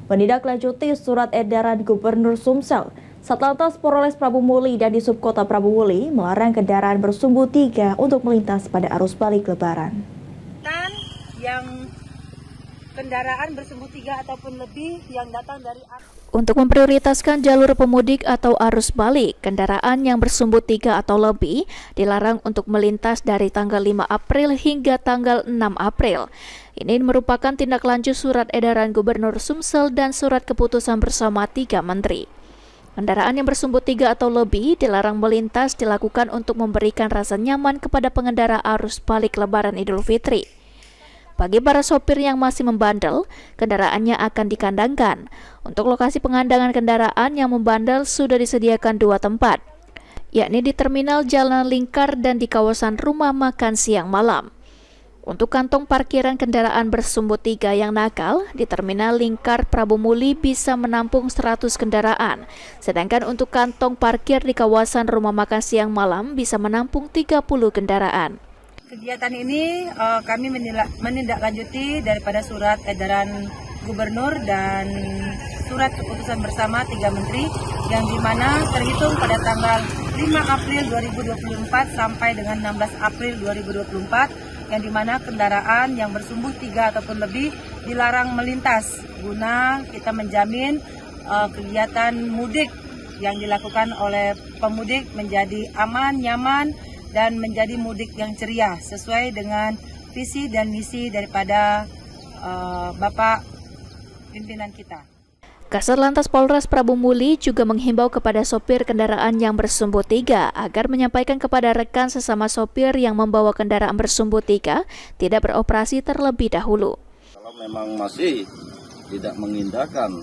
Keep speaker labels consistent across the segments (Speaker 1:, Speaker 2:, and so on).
Speaker 1: menindaklanjuti surat edaran Gubernur Sumsel. Satlantas Polres Prabu Muli dan di Subkota Prabu Muli melarang kendaraan bersumbu 3 untuk melintas pada arus balik Lebaran.
Speaker 2: Yang kendaraan bersumbu 3 ataupun lebih yang datang dari
Speaker 1: untuk memprioritaskan jalur pemudik atau arus balik, kendaraan yang bersumbu 3 atau lebih dilarang untuk melintas dari tanggal 5 April hingga tanggal 6 April. Ini merupakan tindak lanjut surat edaran Gubernur Sumsel dan surat keputusan bersama 3 menteri. Kendaraan yang bersumbu 3 atau lebih dilarang melintas dilakukan untuk memberikan rasa nyaman kepada pengendara arus balik Lebaran Idul Fitri. Bagi para sopir yang masih membandel, kendaraannya akan dikandangkan. Untuk lokasi pengandangan kendaraan yang membandel sudah disediakan 2 tempat, yakni di Terminal Jalan Lingkar dan di kawasan rumah makan siang malam. Untuk kantong parkiran kendaraan bersumbu 3 yang nakal, di Terminal Lingkar Prabu Muli bisa menampung 100 kendaraan, sedangkan untuk kantong parkir di kawasan rumah makan siang malam bisa menampung 30 kendaraan.
Speaker 2: Kegiatan ini kami menindaklanjuti daripada surat edaran Gubernur dan surat keputusan bersama 3 menteri yang dimana terhitung pada tanggal 5 April 2024 sampai dengan 16 April 2024 yang dimana kendaraan yang bersumbu 3 ataupun lebih dilarang melintas guna kita menjamin kegiatan mudik yang dilakukan oleh pemudik menjadi aman, nyaman, dan menjadi mudik yang ceria sesuai dengan visi dan misi daripada Bapak pimpinan kita.
Speaker 1: Kasat Lantas Polres Prabu Muli juga menghimbau kepada sopir kendaraan yang bersumbu 3 agar menyampaikan kepada rekan sesama sopir yang membawa kendaraan bersumbu 3 tidak beroperasi terlebih dahulu.
Speaker 3: Kalau memang masih tidak mengindahkan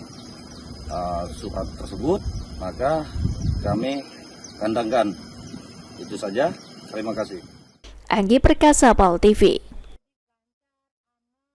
Speaker 3: surat tersebut, maka kami kandangkan. Itu saja. Terima kasih.
Speaker 1: Anggi Perkasa, PAL TV.